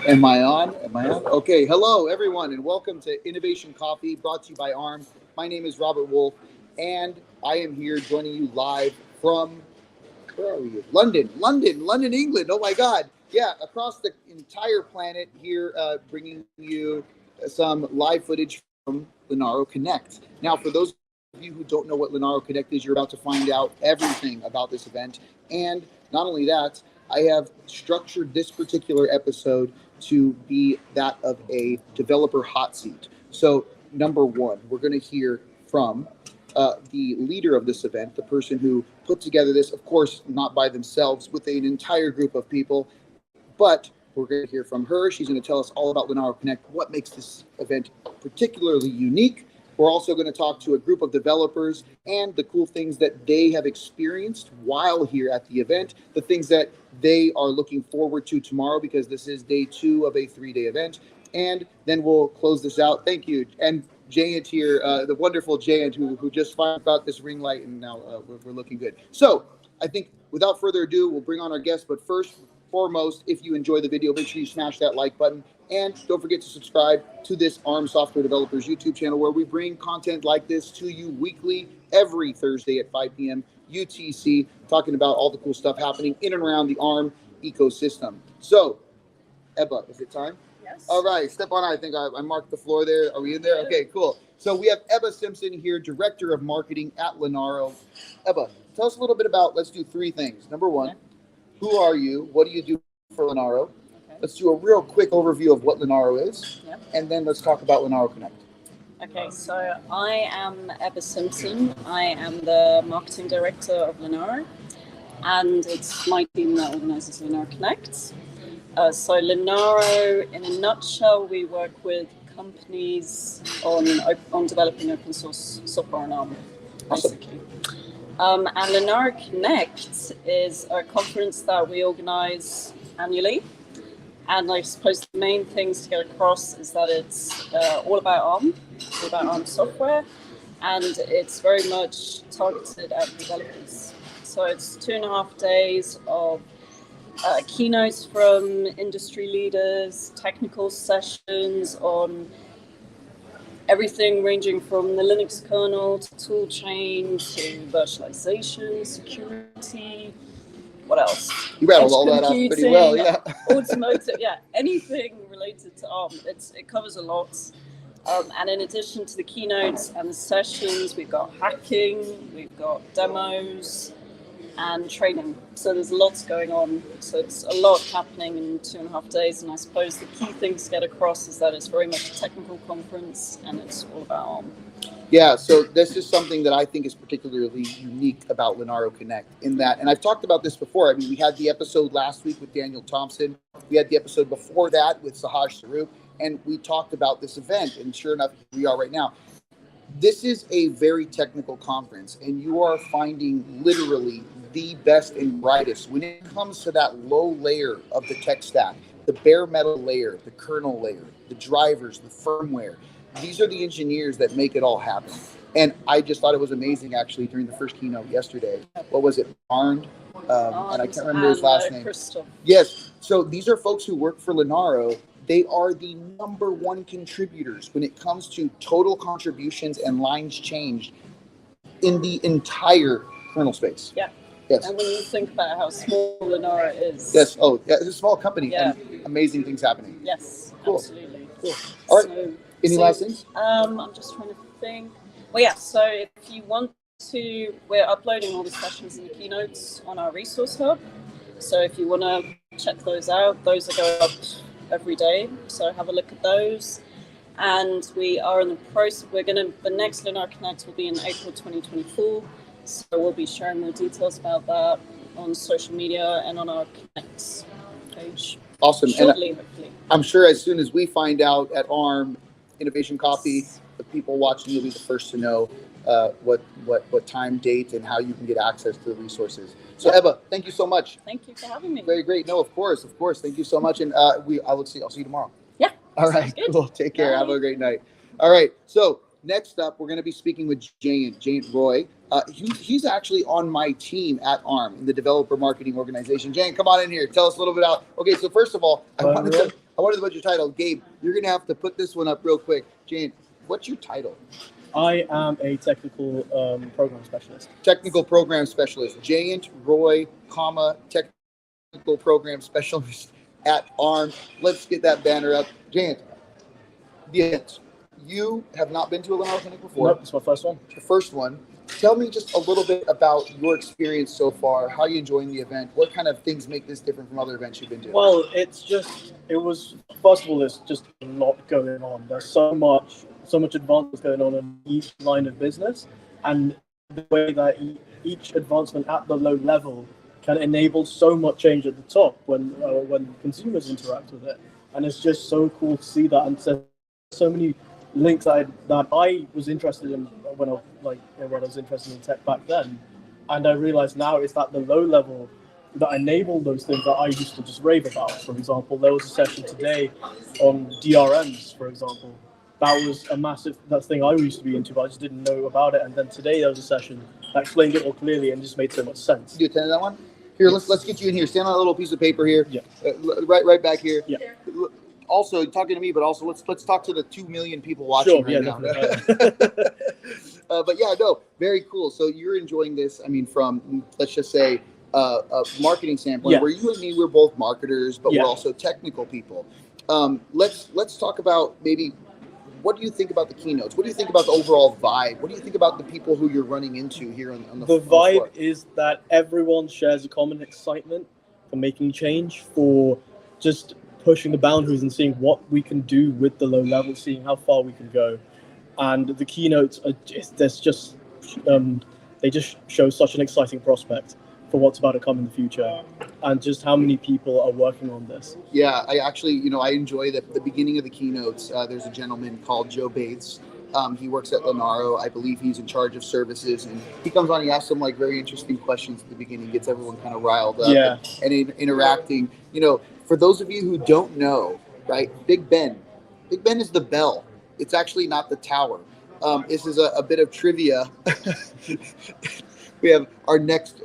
Am I on? Am I on? Okay. Hello, everyone, and welcome to Innovation Coffee, brought to you by ARM. My name is Robert Wolff, and I am here joining you live from, where are we? London, England. Oh my God. Yeah, across the entire planet here, bringing you some live footage from Linaro Connect. Now, for those of you who don't know what Linaro Connect is, you're about to find out everything about this event. And not only that, I have structured this particular episode to be that of a developer hot seat. So, number one, we're going to hear from the leader of this event, the person who put together this, of course, not by themselves, with an entire group of people, but we're going to hear from her. She's going to tell us all about Linaro Connect, what makes this event particularly unique. We're also going to talk to a group of developers and the cool things that they have experienced while here at the event, the things that they are looking forward to tomorrow, because this is day 2 of a 3-day event. And then we'll close this out. Thank you. And Jayant here, the wonderful Jayant, who just found out this ring light, and now we're looking good. So I think without further ado, we'll bring on our guests. But first, foremost, if you enjoy the video, make sure you smash that like button. And don't forget to subscribe to this ARM Software Developers YouTube channel, where we bring content like this to you weekly, every Thursday at 5 p.m. UTC, talking about all the cool stuff happening in and around the ARM ecosystem. So, Ebba, is it time? Yes. All right, step on. I think I marked the floor there. Are we in there? Okay, cool. So we have Ebba Simpson here, Director of Marketing at Linaro. Ebba, tell us a little bit about, let's do 3 things. Number 1, who are you? What do you do for Linaro? Okay. Let's do a real quick overview of what Linaro is. Yep. And then let's talk about Linaro Connect. Okay, so I am Ebba Simpson. I am the Marketing Director of Linaro, and it's my team that organizes Linaro Connect. So Linaro, in a nutshell, we work with companies on developing open source software on ARM, basically. Awesome. And Linaro Connect is a conference that we organize annually. And I suppose the main things to get across is that it's all about ARM, all about ARM software, and it's very much targeted at developers. So it's 2.5 days of keynotes from industry leaders, technical sessions on everything ranging from the Linux kernel to tool chain to virtualization, security. What else? You rattled all that off pretty well, yeah. Automotive, yeah, anything related to ARM. It covers a lot. And in addition to the keynotes and the sessions, we've got hacking, we've got demos, and training. So there's lots going on. So it's a lot happening in 2.5 days. And I suppose the key thing to get across is that it's very much a technical conference, and it's all about ARM. Yeah, so this is something that I think is particularly unique about Linaro Connect, in that, and I've talked about this before. I mean, we had the episode last week with Daniel Thompson. We had the episode before that with Sahaj Sarup, and we talked about this event, and sure enough, here we are right now. This is a very technical conference, and you are finding literally the best and brightest when it comes to that low layer of the tech stack, the bare metal layer, the kernel layer, the drivers, the firmware. These are the engineers that make it all happen. And I just thought it was amazing, actually, during the first keynote yesterday. What was it? Arndt? And I can't remember his last name. Crystal. Yes. So these are folks who work for Linaro. They are the number 1 contributors when it comes to total contributions and lines changed in the entire kernel space. Yeah. Yes. And when you think about how small Linaro is. Yes. Oh, yeah, it's a small company. Yeah. And amazing things happening. Yes, cool. Absolutely. Cool. All right. Any last things? I'm just trying to think. Well, yeah, so if you want to, we're uploading all the sessions and the keynotes on our resource hub. So if you want to check those out, those are going up every day. So have a look at those. And we are in the process, the next Linaro Connect will be in April 2024. So we'll be sharing more details about that on social media and on our Connect page. Awesome. Shortly, and hopefully. I'm sure as soon as we find out at ARM, Innovation Coffee, the people watching will be the first to know what time, date, and how you can get access to the resources. So Ebba, thank you so much. Thank you for having me. Very great. No, of course. Thank you so much. And I'll see you tomorrow. Yeah. All right. Cool. Take care. Bye. Have a great night. All right. So next up, we're going to be speaking with Jayant Roy. He's actually on my team at ARM in the developer marketing organization. Jayant, come on in here. Tell us a little bit about. Okay. So first of all, I I wanted to put your title. Gabe, you're going to have to put this one up real quick. Jane, what's your title? I am a technical program specialist. Technical program specialist. Jayant Roy, technical program specialist at ARM. Let's get that banner up. Jayant, the event. You have not been to a Linaro Connect before. Nope, it's my first one. The first one. Tell me just a little bit about your experience so far. How are you enjoying the event? What kind of things make this different from other events you've been to? Well, first of all, there's just a lot going on. There's so much advancement going on in each line of business, and the way that each advancement at the low level can enable so much change at the top when consumers interact with it. And it's just so cool to see that, and there's so many links that I was interested in when I was interested in tech back then, and I realized now it's at the low level that enable those things that I used to just rave about. For example, there was a session today on DRMs, for example. That was that thing I used to be into, but I just didn't know about it. And then today there was a session that explained it all clearly and just made so much sense. You attended that one? Here, let's get you in here. Stand on a little piece of paper here. Yeah. Right back here. Yeah. Also talking to me, but also let's talk to the 2 million people watching now. But yeah, no, very cool. So you're enjoying this. I mean, from let's just say a marketing standpoint, where you and me, we're both marketers, but we're also technical people. Let's talk about maybe what do you think about the keynotes? What do you think about the overall vibe? What do you think about the people who you're running into here on the vibe floor? Is that everyone shares a common excitement for making change, for just pushing the boundaries and seeing what we can do with the low level, seeing how far we can go. And the keynotes are they just show such an exciting prospect for what's about to come in the future, and just how many people are working on this. Yeah, I actually, I enjoy the beginning of the keynotes. There's a gentleman called Joe Bates. He works at Linaro. I believe he's in charge of services, and he comes on. He asks some very interesting questions at the beginning, gets everyone kind of riled up, and interacting. For those of you who don't know, right? Big Ben is the bell. It's actually not the tower. This is a bit of trivia. We have our next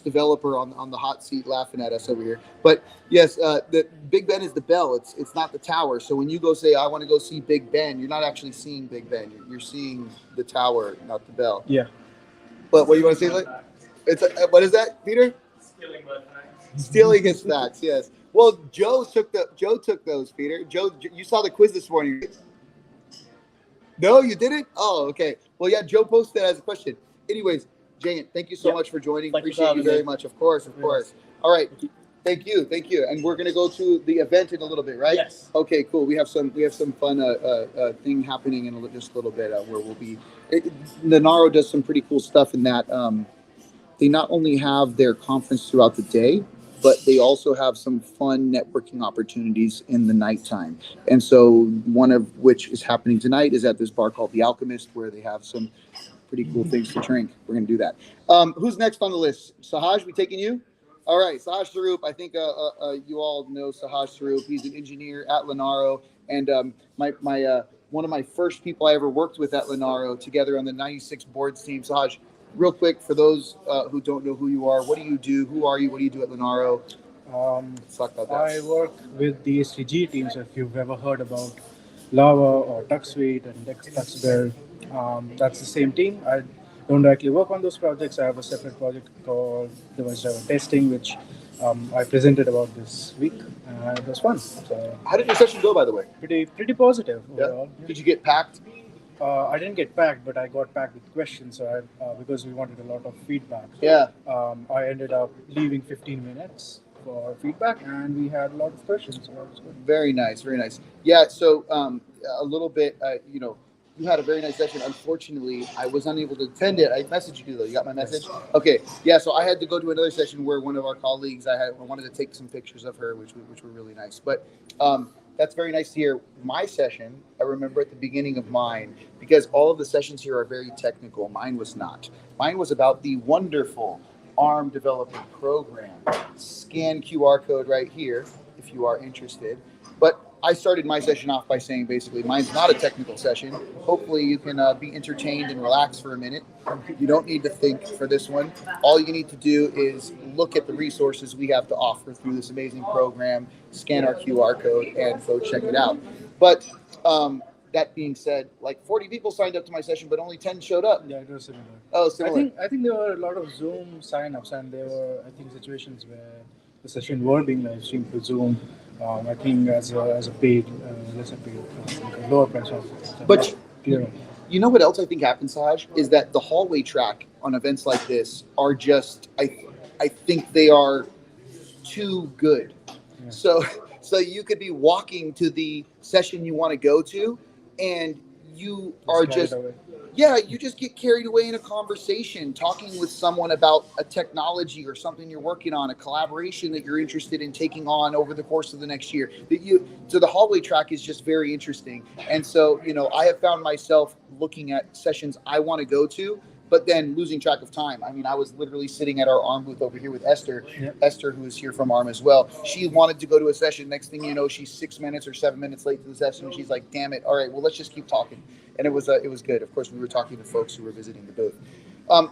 developer on the hot seat laughing at us over here. But yes, the Big Ben is the bell. It's not the tower. So when you go say, I want to go see Big Ben, you're not actually seeing Big Ben. You're seeing the tower, not the bell. Yeah. But what do you want to say? What is that, Peter? Stealing my facts. Stealing his facts, yes. Well, Joe took those, Peter. Joe, you saw the quiz this morning. No, you didn't? Oh, okay. Well, yeah, Joe posted that as a question. Anyways, Jayant, thank you so much for joining. Appreciate you very much. Of course. All right. Thank you. And we're gonna go to the event in a little bit, right? Yes. Okay, cool. We have some fun thing happening in just a little bit where we'll be. Linaro does some pretty cool stuff in that they not only have their conference throughout the day, but they also have some fun networking opportunities in the nighttime. And so one of which is happening tonight is at this bar called The Alchemist, where they have some pretty cool things to drink. We're going to do that. Who's next on the list? Sahaj, we taking you? All right, Sahaj Sarup. I think you all know Sahaj Sarup. He's an engineer at Linaro, and one of my first people I ever worked with at Linaro, together on the 96 boards team. Sahaj, real quick, for those who don't know who you are, what do you do? Who are you? What do you do at Linaro? Let's talk about that. I work with the STG teams. If you've ever heard about Lava or TuxSuite and TuxBuild, that's the same team. I don't directly work on those projects. I have a separate project called device driver testing, which I presented about this week. It was fun. So, how did your session go, by the way? Pretty positive overall. Yeah. Did you get packed? I didn't get packed, but I got packed with questions. So because we wanted a lot of feedback. Yeah. I ended up leaving 15 minutes for feedback, and we had a lot of questions. So that was good. Very nice. Yeah. So a little bit, you had a very nice session. Unfortunately, I was unable to attend it. I messaged you though. You got my message? Okay. Yeah. So I had to go to another session where one of our colleagues, I wanted to take some pictures of her, which were really nice. But that's very nice to hear. My session, I remember at the beginning of mine, because all of the sessions here are very technical. Mine was not. Mine was about the wonderful ARM development program. Scan QR code right here if you are interested. But I started my session off by saying basically mine's not a technical session. Hopefully you can be entertained and relax for a minute. You don't need to think for this one. All you need to do is look at the resources we have to offer through this amazing program, scan our QR code, and go check it out. But that being said, like 40 people signed up to my session, but only 10 showed up. Yeah, it was similar. Oh, similar. I think there were a lot of Zoom sign-ups, and there were, I think, situations where the session were being live streamed to Zoom. I think as a paid, lesser paid, like a lower price offer. But you know what else I think happens, Sahaj, is that the hallway track on events like this are just, I think they are too good. Yeah. So you could be walking to the session you want to go to, and you are just you just get carried away in a conversation, talking with someone about a technology or something you're working on, a collaboration that you're interested in taking on over the course of the next year. So the hallway track is just very interesting. And so, I have found myself looking at sessions I want to go to, but then losing track of time. I mean, I was literally sitting at our ARM booth over here with Esther. Yep. Esther, who is here from ARM as well. She wanted to go to a session. Next thing you know, she's 6 minutes or 7 minutes late to the session. She's like, damn it. All right, well, let's just keep talking. And it was good. Of course, we were talking to folks who were visiting the booth.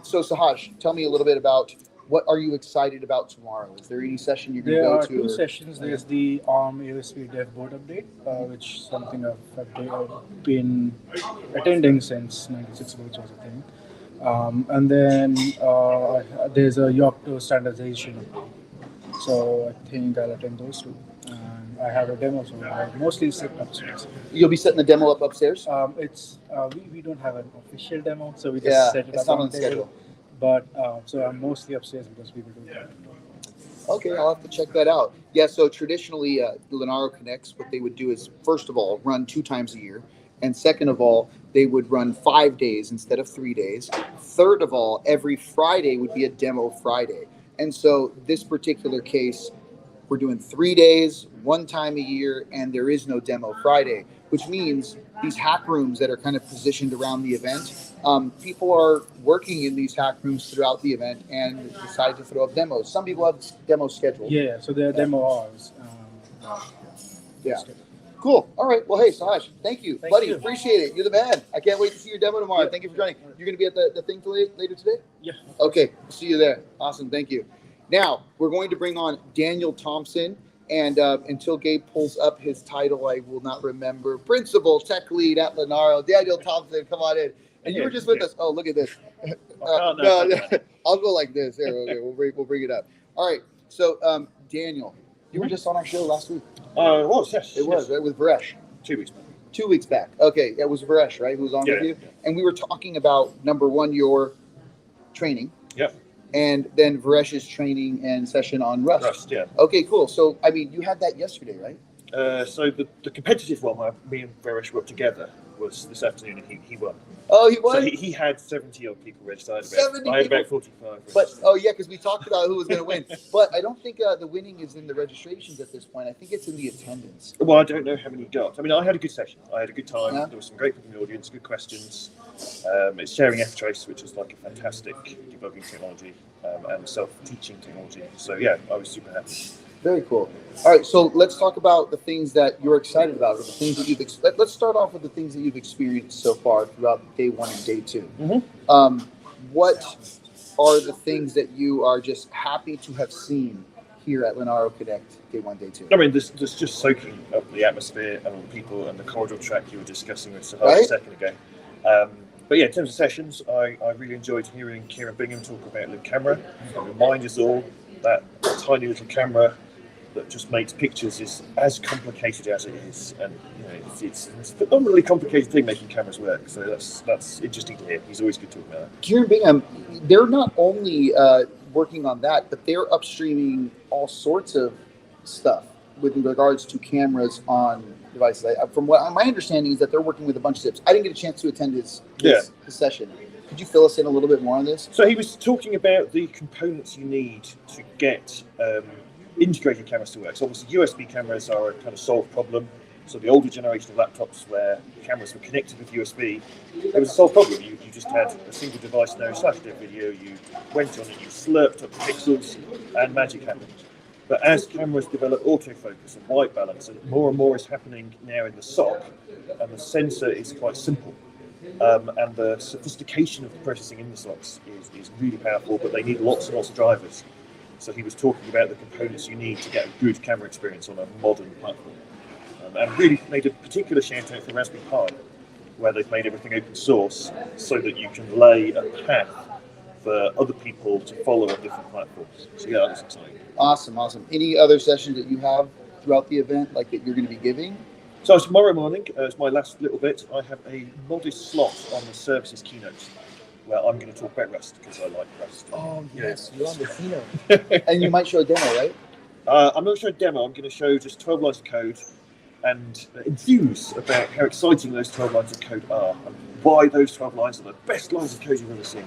So Sahaj, tell me a little bit about what are you excited about tomorrow? Is there any session you're going to go to? There are two sessions. There's the ARM AOSP Dev Board update, which is something I've been attending since 96, which was a thing. And then there's a Yocto standardization update. So I think I'll attend those two. I have a demo, so I mostly sit upstairs. You'll be setting the demo up upstairs? We don't have an official demo, so we just set it up on the schedule. But so I'm mostly upstairs because people do that. Okay, I'll have to check that out. Yeah, so traditionally, Linaro Connects, what they would do is, first of all, run 2 times a year. And second of all, they would run 5 days instead of 3 days. Third of all, every Friday would be a demo Friday. And so this particular case, we're doing 3 days, 1 time a year, and there is no demo Friday, which means these hack rooms that are kind of positioned around the event, people are working in these hack rooms throughout the event and decide to throw up demos. Some people have demos scheduled. Yeah, so they're demo hours. Yeah. Cool. All right. Well, hey, Sahaj, thank you, buddy. Appreciate it. You're the man. I can't wait to see your demo tomorrow. Yeah. Thank you for joining. You're going to be at the thing later today? Yeah. Okay. See you there. Awesome. Thank you. Now, we're going to bring on Daniel Thompson. And until Gabe pulls up his title, I will not remember. Principal Tech Lead at Linaro. Daniel Thompson, come on in. And you were just with us. Oh, look at this. No, I'll go like this. There, okay, we'll bring it up. All right. So, Daniel, you were just on our show last week. It was, yes. It was, right, with Varesh. 2 weeks back. 2 weeks back. Okay, it was Varesh, right, who was on with you? Yeah. And we were talking about, number one, your training. Yep. And then Varesh's training and session on Rust. Rust, yeah. Okay, cool. So, I mean, you had that yesterday, right? So the competitive one where me and Varesh worked together was this afternoon, and he won. Oh, he won? So he had 70-odd people registered. I had about 45. But, because we talked about who was going to win. But I don't think the winning is in the registrations at this point. I think it's in the attendance. Well, I don't know how many got. I mean, I had a good session. I had a good time. Yeah. There were some great people in the audience, good questions. It's sharing F-Trace, which is like a fantastic debugging technology and self-teaching technology. So, yeah, I was super happy. Very cool. All right, so let's talk about the things that you're excited about, or the things that you've. Let's start off with the things that you've experienced so far throughout day 1 and day 2. Mm-hmm. What are the things that you are just happy to have seen here at Linaro Connect day 1, day 2? I mean, there's just soaking up the atmosphere and all the people and the corridor track you were discussing with Sahaj a second ago. But yeah, in terms of sessions, I really enjoyed hearing Kieran Bingham talk about the camera. Remind us all that tiny little camera that just makes pictures is as complicated as it is, and it's a phenomenally complicated thing making cameras work. So that's interesting to hear. He's always good talking about that. Kieran Bingham, they're not only working on that, but they're upstreaming all sorts of stuff with regards to cameras on devices. From what my understanding is that they're working with a bunch of tips. I didn't get a chance to attend his session. Could you fill us in a little bit more on this? So he was talking about the components you need to get integrated cameras to work. So obviously USB cameras are a kind of solved problem. So the older generation of laptops where cameras were connected with USB, there was a solved problem. You just had a single device now slash their video, you went on it, you slurped up the pixels, and magic happened. But as cameras develop autofocus and white balance, and more is happening now in the SOC, and the sensor is quite simple. And the sophistication of the processing in the SOCs is really powerful, but they need lots and lots of drivers. So he was talking about the components you need to get a good camera experience on a modern platform. And really made a particular shout out for Raspberry Pi, where they've made everything open source so that you can lay a path for other people to follow on different platforms. So yeah, that's exciting. Awesome. Any other sessions that you have throughout the event, like that you're going to be giving? So tomorrow morning, as my last little bit, I have a modest slot on the services keynote, where I'm going to talk about Rust, because I like Rust. Oh, yes, you're on the keynote. And you might show a demo, right? I'm not showing a demo, I'm going to show just 12 lines of code and enthuse about how exciting those 12 lines of code are, and why those 12 lines are the best lines of code you've ever seen.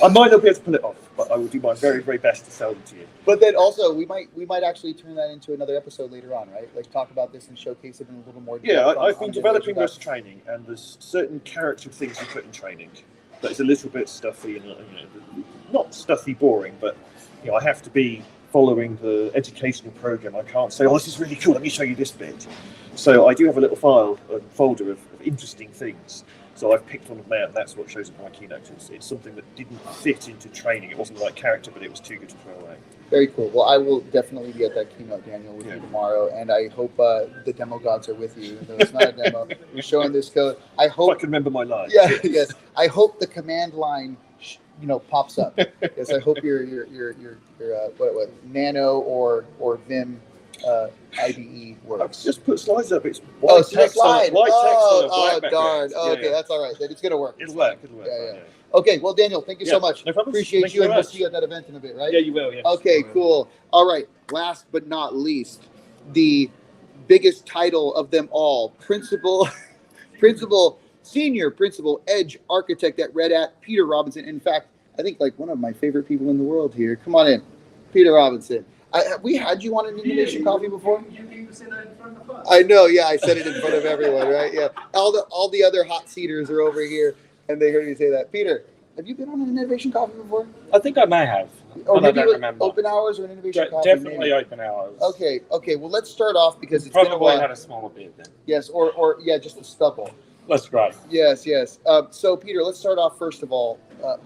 I might not be able to pull it off, but I will do my very, very best to sell them to you. But then also, we might actually turn that into another episode later on, right? Like talk about this and showcase it in a little more detail. Yeah, I've been developing Rust training, and there's certain character things you put in training that is a little bit stuffy and not stuffy boring, but I have to be following the educational program. I can't say, oh, this is really cool, let me show you this bit. So I do have a little folder of interesting things. So I've picked one of them out, and that's what shows up in my keynote. It's something that didn't fit into training. It wasn't the right character, but it was too good to throw away. Very cool. Well, I will definitely be at that keynote, Daniel, with you tomorrow, and I hope the demo gods are with you. Even though it's not a demo, we're showing this code. I hope I can remember my lines. Yeah, yes. I hope the command line, pops up. Yes, I hope your what Nano or Vim IDE works. Just put slides up. It's white text on a black background. Darn. Oh, okay, that's all right. Then it's gonna work. It'll work. Yeah. Okay. Well, Daniel, thank you so much. No problem. Appreciate Thank you, and very we'll much. see you at that event in a bit, right? Yeah, you will. Yeah. Okay. Cool. All right. Last but not least, the biggest title of them all, Senior Principal Edge Architect at Red Hat, Peter Robinson. In fact, I think like one of my favorite people in the world here. Come on in, Peter Robinson. We had you on an Innovation Coffee before. You said that in front of us. I know. Yeah, I said it in front of everyone. Right? Yeah. All the other hot seaters are over here, and they heard me say that. Peter, have you been on an Innovation Coffee before? I think I may have. Or but I maybe don't remember. Open hours or an Innovation Coffee? Definitely open hours. Okay. Well, let's start off because it's been a Probably while. had a smaller beard then. Yes, or just a stubble. That's great. Yes. So, Peter, let's start off first of all.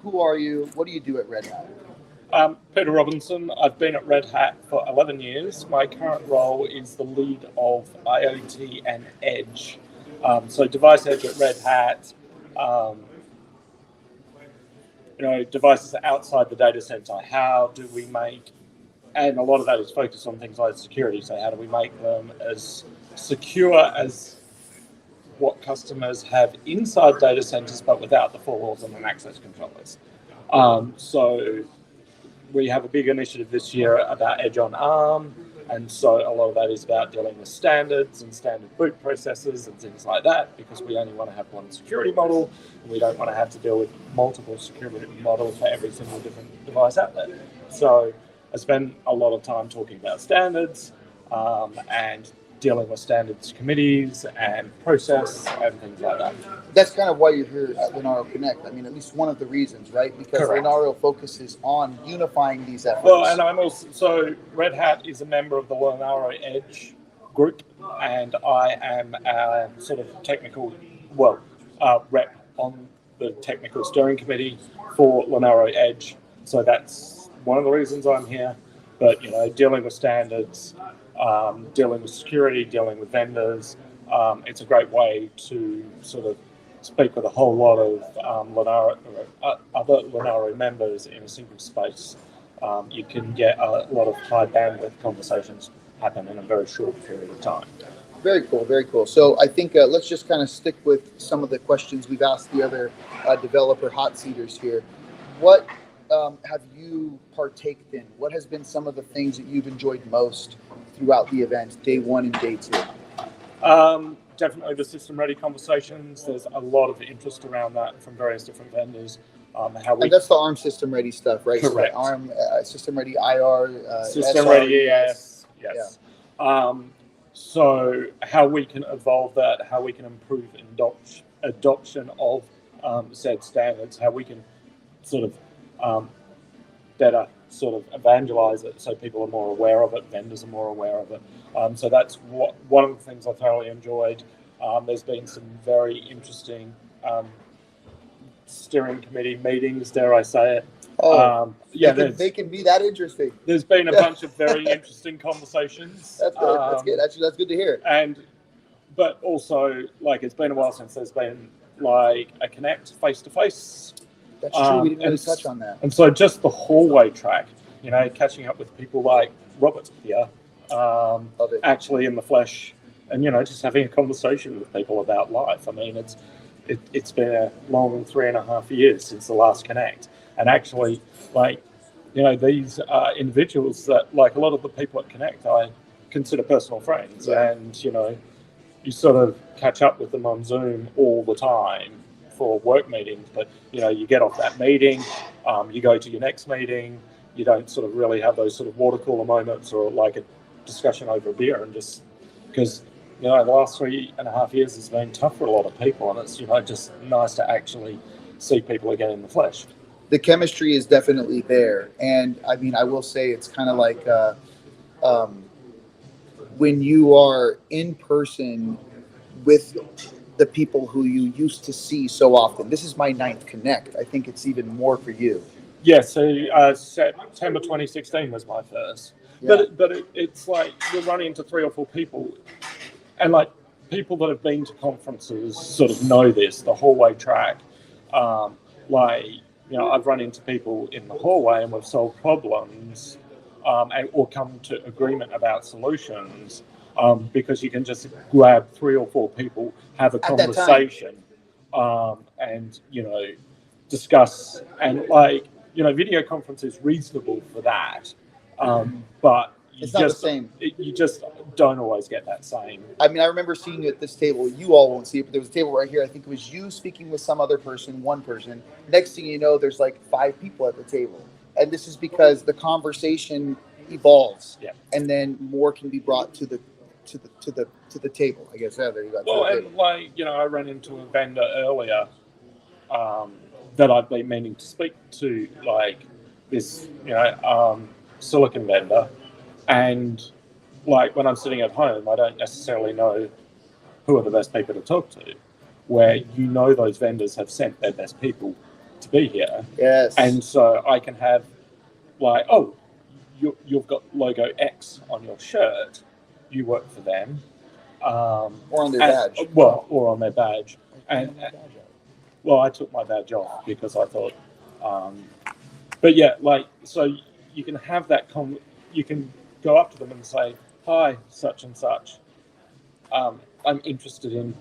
Who are you? What do you do at Red Hat? Peter Robinson. I've been at Red Hat for 11 years. My current role is the lead of IoT and Edge. So Device Edge at Red Hat. Devices outside the data center. How do we make, and a lot of that is focused on things like security. So how do we make them as secure as what customers have inside data centers, but without the firewalls and access controllers? So we have a big initiative this year about Edge on ARM, and so a lot of that is about dealing with standards and standard boot processes and things like that, because we only want to have one security model, and we don't want to have to deal with multiple security models for every single different device out there. So I spend a lot of time talking about standards and dealing with standards committees and process and things like that. That's kind of why you're here at Linaro Connect. I mean, at least one of the reasons, right? Because Correct. Linaro focuses on unifying these efforts. Well, and I'm also, so Red Hat is a member of the Linaro Edge group, and I am a sort of technical, rep on the technical steering committee for Linaro Edge. So that's one of the reasons I'm here. But, dealing with standards, dealing with security, dealing with vendors, it's a great way to sort of speak with a whole lot of other Linaro members in a single space. You can get a lot of high bandwidth conversations happen in a very short period of time. Very cool, very cool. So I think let's just kind of stick with some of the questions we've asked the other developer hot seaters here. What have you partaked in? What has been some of the things that you've enjoyed most throughout the event, day one and day two? Definitely the system-ready conversations. There's a lot of interest around that from various different vendors. And that's the ARM system-ready stuff, right? Correct. So ARM system-ready IR, system-ready ES, yes. Yeah. So how we can evolve that, how we can improve adoption of said standards, how we can sort of better sort of evangelize it so people are more aware of it, vendors are more aware of it. So that's one of the things I thoroughly enjoyed. There's been some very interesting steering committee meetings, dare I say it. They can be that interesting. There's been a bunch of very interesting conversations. That's good. That's good. Actually, that's good to hear. But also, like, it's been a while since there's been like a Connect face-to-face. That's true. We didn't really touch on that. And so just the hallway track, catching up with people like Robert here, actually in the flesh, and just having a conversation with people about life. I mean, it's been a long 3.5 years since the last Connect, and actually, these individuals that, like a lot of the people at Connect, I consider personal friends, and you sort of catch up with them on Zoom all the time for work meetings, but you get off that meeting, you go to your next meeting, you don't sort of really have those sort of water cooler moments or like a discussion over a beer, and just because the last 3.5 years has been tough for a lot of people, and it's just nice to actually see people again in the flesh. The chemistry is definitely there, and I mean, I will say it's kind of like when you are in person with the people who you used to see so often. This is my 9th Connect. I think it's even more for you. Yeah, so September 2016 was my first. Yeah. But it's like you're running into 3 or 4 people, and like people that have been to conferences sort of know this, the hallway track. I've run into people in the hallway and we've solved problems or come to agreement about solutions because you can just grab 3 or 4 people, have a conversation, and discuss, and video conference is reasonable for that, but it's not the same. You just don't always get that same. I mean, I remember seeing you at this table. You all won't see it, but there was a table right here. I think it was you speaking with some other person, one person. Next thing you know, there's like 5 people at the table, and this is because the conversation evolves, and then more can be brought to the table. I guess. Yeah, there you go. Well, and I ran into a vendor earlier that I've been meaning to speak to, like this, silicon vendor. And when I'm sitting at home, I don't necessarily know who are the best people to talk to, where those vendors have sent their best people to be here. Yes. And so I can have you've got logo X on your shirt, you work for them. Or on their badge. Or on their badge. I took my badge off because I thought, but yeah, so you can have that, you can go up to them and say, hi, such and such, I'm interested in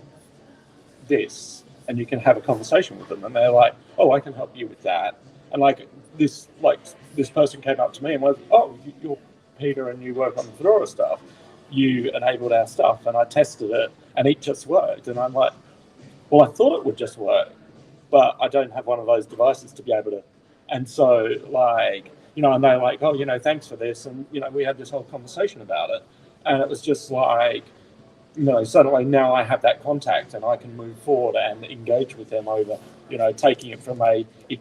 this, and you can have a conversation with them, and they're like, oh, I can help you with that. And this person came up to me and was, oh, you're Peter and you work on the Fedora stuff, you enabled our stuff, and I tested it and it just worked. And I'm like, well, I thought it would just work, but I don't have one of those devices to be able to. And so and they're like, oh, thanks for this. And, we had this whole conversation about it. And it was just like, suddenly now I have that contact and I can move forward and engage with them over, taking it from it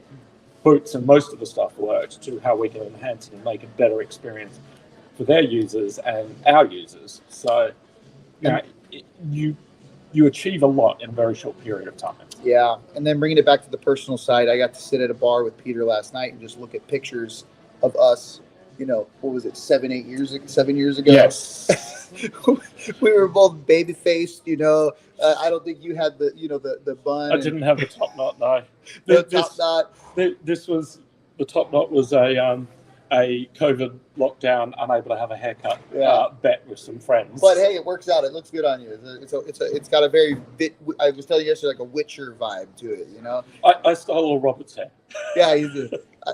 boots and most of the stuff worked to how we can enhance it and make a better experience for their users and our users. So, you achieve a lot in a very short period of time. Yeah. And then bringing it back to the personal side, I got to sit at a bar with Peter last night and just look at pictures of us, what was it, 7 years ago? Yes. We were both baby faced, I don't think you had the bun. I didn't have the top knot, no. The top knot. The top knot was a COVID lockdown, unable to have a haircut, bet with some friends. But hey, it works out. It looks good on you. It's got a very bit. I was telling you yesterday, like a Witcher vibe to it. I stole Robert's hair. Yeah,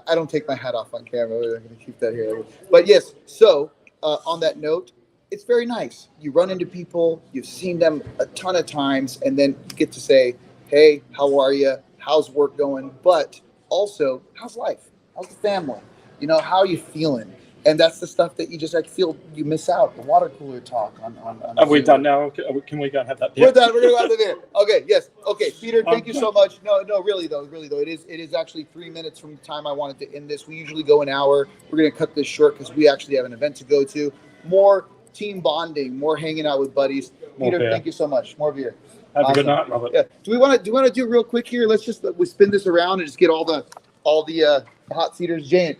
I don't take my hat off on camera. I'm going to keep that here. But yes, so on that note, it's very nice. You run into people, you've seen them a ton of times, and then you get to say, hey, how are you? How's work going? But also, how's life? How's the family? How are you feeling? And that's the stuff that you just like feel you miss out. The water cooler talk on Are we done now? Can we go and have that? We're done. We're gonna go have the beer. Okay. Yes. Okay. Peter, thank you so much. No. Really though. It is actually 3 minutes from the time I wanted to end this. We usually go an hour. We're gonna cut this short because we actually have an event to go to. More team bonding. More hanging out with buddies. Peter, thank you so much. More beer. Have a good night, Robert. Yeah. Do we want to do real quick here? Let's just we spin this around and just get all the hot seaters. Jane.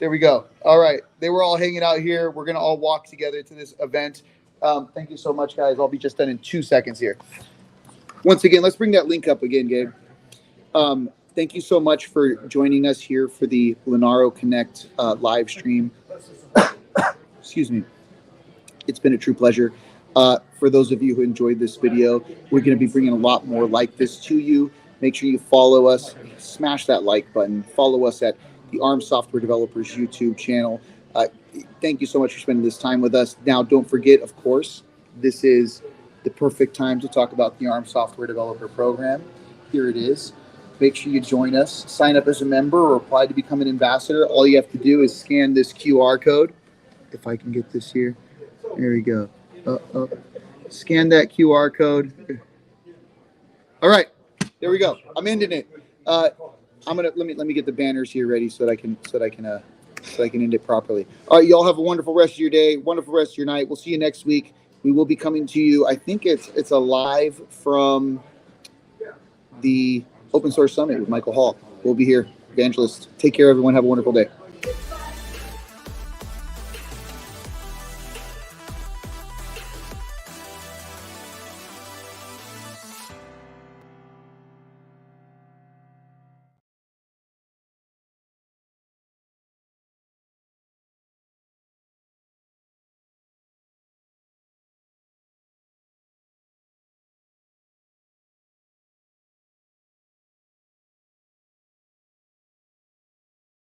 There we go. All right. They were all hanging out here. We're going to all walk together to this event. Thank you so much, guys. I'll be just done in 2 seconds here. Once again, let's bring that link up again, Gabe. Thank you so much for joining us here for the Linaro Connect live stream. Excuse me. It's been a true pleasure. For those of you who enjoyed this video, we're going to be bringing a lot more like this to you. Make sure you follow us. Smash that like button. Follow us at the ARM Software Developers YouTube channel. Thank you so much for spending this time with us. Now, don't forget, of course, this is the perfect time to talk about the ARM Software Developer Program. Here it is. Make sure you join us. Sign up as a member or apply to become an ambassador. All you have to do is scan this QR code. If I can get this here. There we go. Scan that QR code. All right. There we go. I'm ending it. Let me get the banners here ready so that I can end it properly. All right, y'all have a wonderful rest of your day, wonderful rest of your night. We'll see you next week. We will be coming to you. I think it's a live from the Open Source Summit with Michael Hall. We'll be here, evangelist. Take care, everyone. Have a wonderful day.